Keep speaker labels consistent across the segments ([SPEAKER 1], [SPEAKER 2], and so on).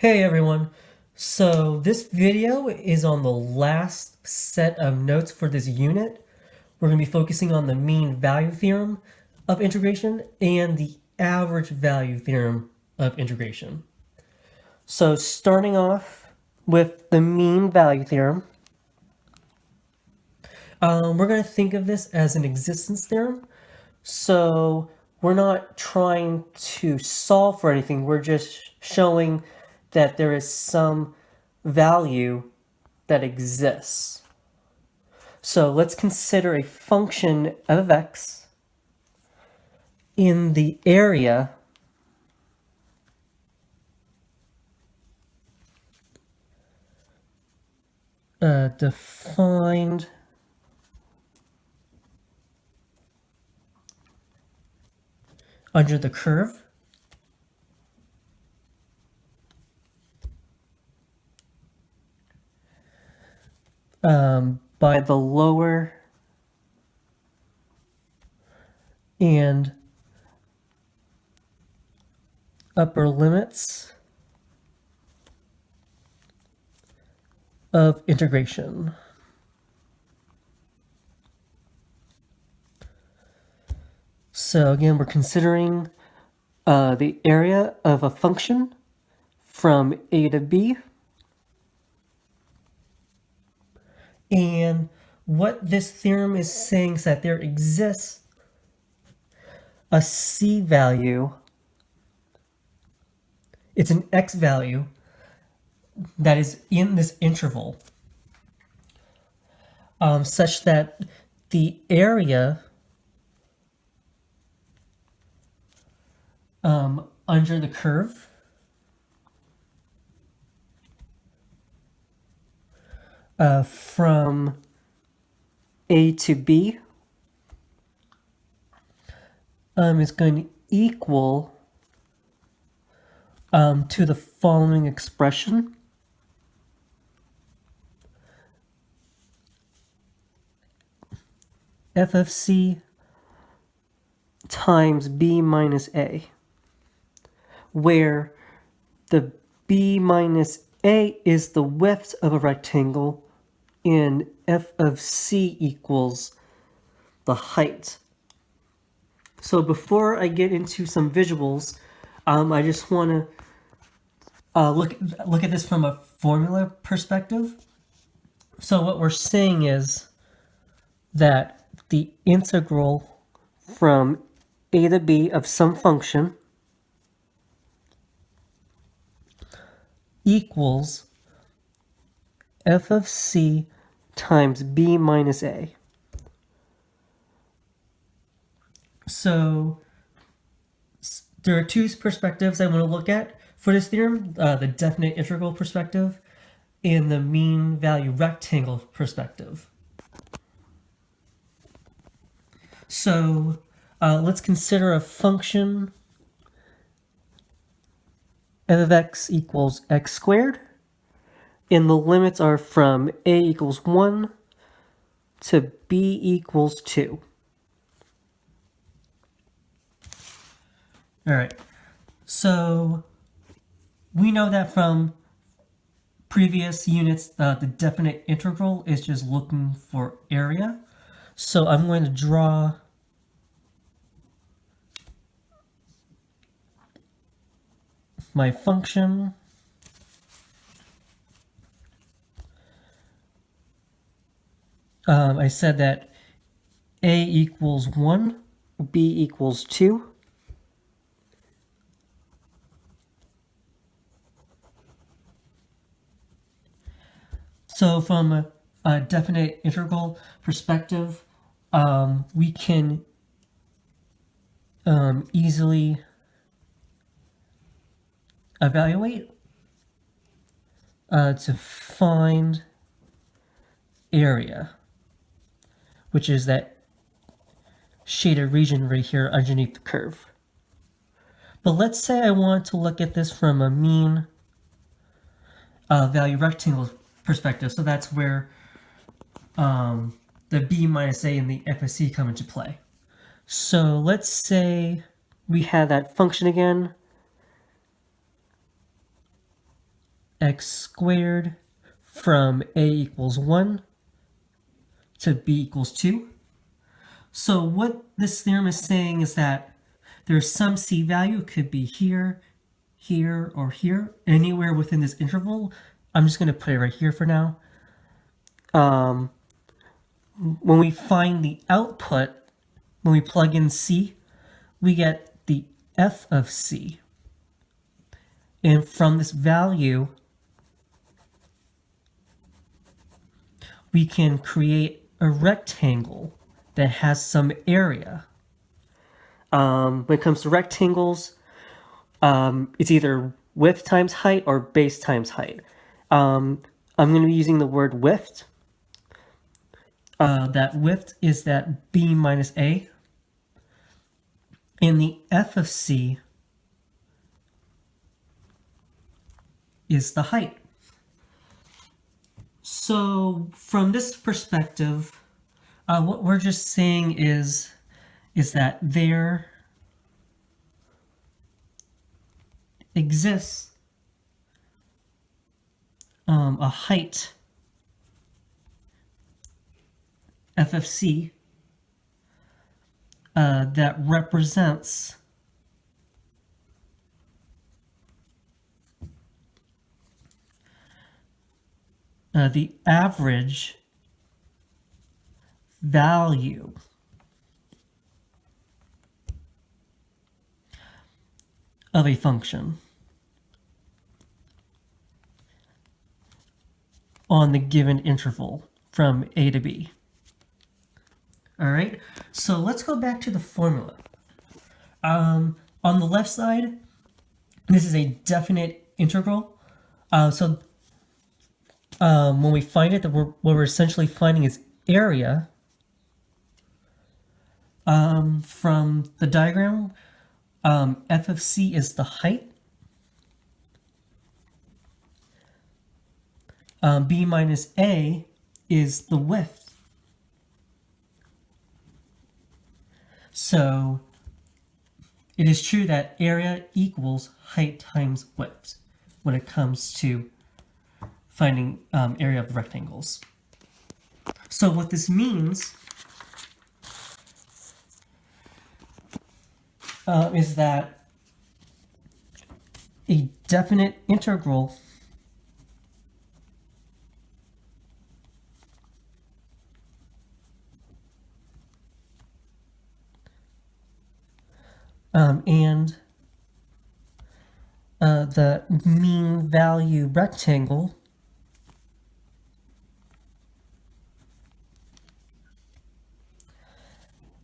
[SPEAKER 1] Hey everyone! So this video is on the last set of notes for this unit. We're going to be focusing on the mean value theorem of integration and the average value theorem of integration. So starting off with the mean value theorem, we're going to think of this as an existence theorem. So we're not trying to solve for anything, we're just showing that there is some value that exists. So let's consider a function of x in the area defined under the curve by the lower and upper limits of integration. So again, we're considering the area of a function from a to b. And what this theorem is saying is that there exists a c value. It's an x value that is in this interval, such that the area under the curve from a to b is going to equal to the following expression. F of c times b minus a, where the b minus a is the width of a rectangle and f of c equals the height. So before I get into some visuals, I just want to look at this from a formula perspective. So what we're saying is that the integral from a to b of some function equals f of c times b minus a. So there are two perspectives I want to look at for this theorem, the definite integral perspective and the mean value rectangle perspective. So let's consider a function f of x equals x squared, and the limits are from a equals 1 to b equals 2. All right, so we know that from previous units, the definite integral is just looking for area. So I'm going to draw my function. I said that a equals 1, b equals 2. So from a definite integral perspective, we can easily evaluate to find area, which is that shaded region right here underneath the curve. But let's say I want to look at this from a mean value rectangle perspective. So that's where the b minus a and the f of c come into play. So let's say we have that function again. x squared from a equals 1 to b equals 2. So what this theorem is saying is that there's some c value, it could be here, here, or here, anywhere within this interval. I'm just going to put it right here for now. When we find the output, when we plug in c, we get the f of c. And from this value, we can create a rectangle that has some area. When it comes to rectangles, it's either width times height or base times height. I'm going to be using the word width. That width is that b minus a. And the f of c is the height. So from this perspective, what we're just saying is that there exists a height f of c that represents the average value of a function on the given interval from a to b. All right, so let's go back to the formula. On the left side, this is a definite integral. So when we find it, what we're essentially finding is area. From the diagram, f of c is the height. B minus a is the width. So it is true that area equals height times width when it comes to finding area of rectangles. So what this means is that a definite integral and the mean value rectangle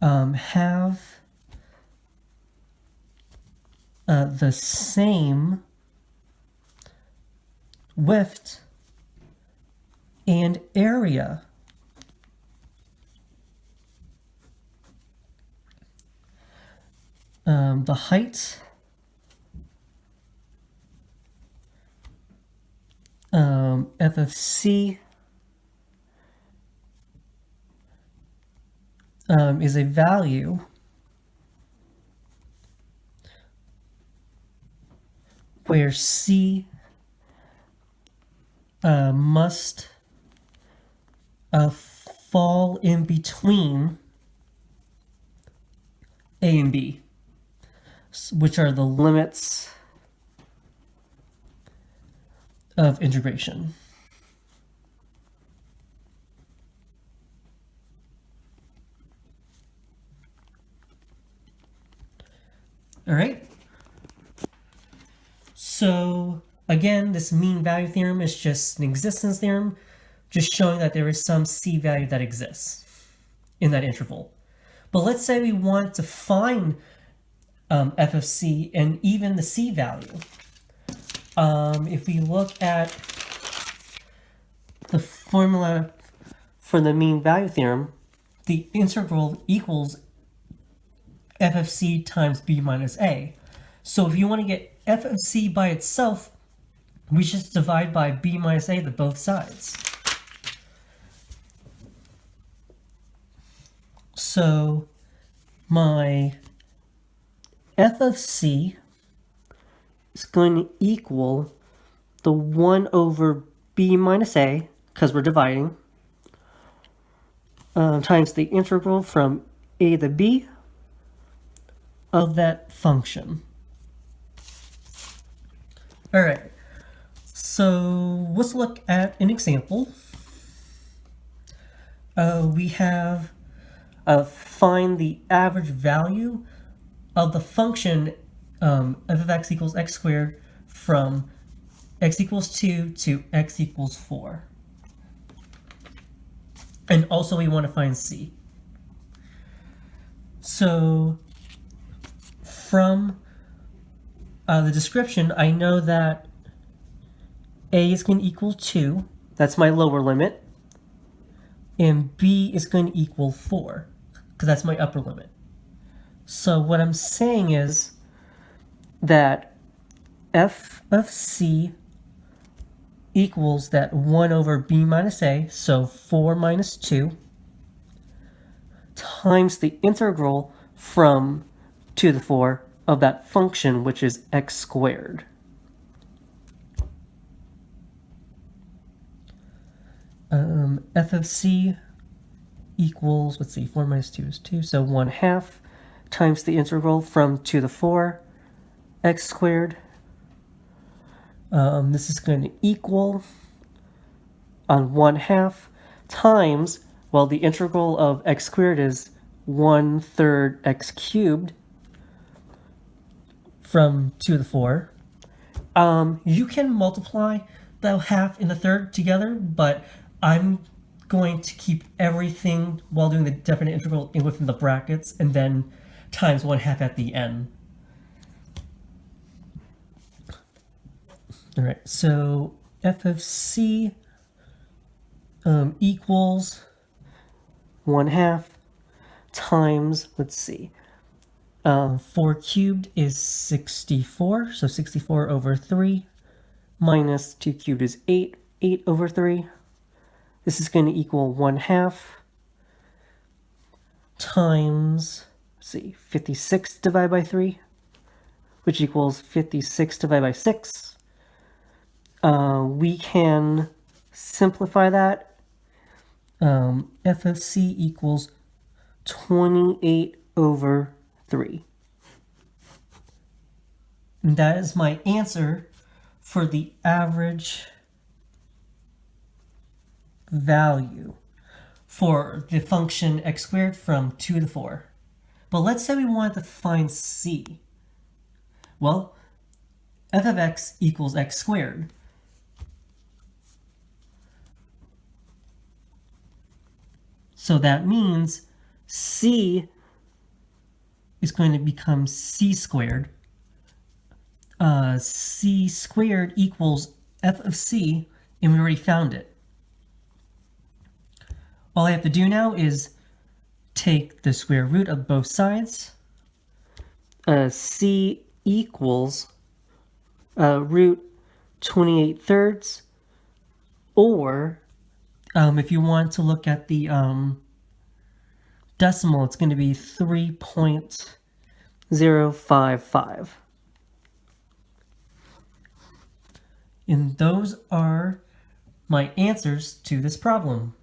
[SPEAKER 1] have the same width and area. The height f of c is a value where c must fall in between a and b, which are the limits of integration. All right. So again, this mean value theorem is just an existence theorem, just showing that there is some c value that exists in that interval. But let's say we want to find f of c and even the c value. If we look at the formula for the mean value theorem, the integral equals f of c times b minus a. So if you want to get f of c by itself, we just divide by b minus a to both sides. So my f of c is going to equal the 1 over b minus a, because we're dividing, times the integral from a to b of that function. All right, so let's look at an example. We have find the average value of the function f of x equals x squared from x equals 2 to x equals 4. And also we want to find c. So from the description, I know that a is going to equal 2. That's my lower limit. And b is going to equal 4, because that's my upper limit. So what I'm saying is that f of c equals that 1 over b minus a, so 4 minus 2, times the integral from 2 to the 4 of that function, which is x squared. F of c equals, let's see, 4 minus 2 is 2, so 1/2 times the integral from 2 to the 4, x squared. This is going to equal on 1/2 times, well, the integral of x squared is 1/3 x cubed from 2 to the 4. You can multiply the half and the third together, but I'm going to keep everything while doing the definite integral within the brackets and then times 1/2 at the end. All right, so f of c equals 1/2 times, let's see, 4 cubed is 64, so 64 over 3 minus 2 cubed is 8, 8 over 3. This is going to equal 1/2 times, let's see, 56 divided by 3, which equals 56 divided by 6. We can simplify that. F of c equals 28 over 3. And that is my answer for the average value for the function x squared from 2 to 4. But let's say we wanted to find c. Well, f of x equals x squared. So that means c is going to become c squared. C squared equals f of c, and we already found it. All I have to do now is take the square root of both sides. C equals root 28/3, or if you want to look at the decimal, it's going to be 3.055. And those are my answers to this problem.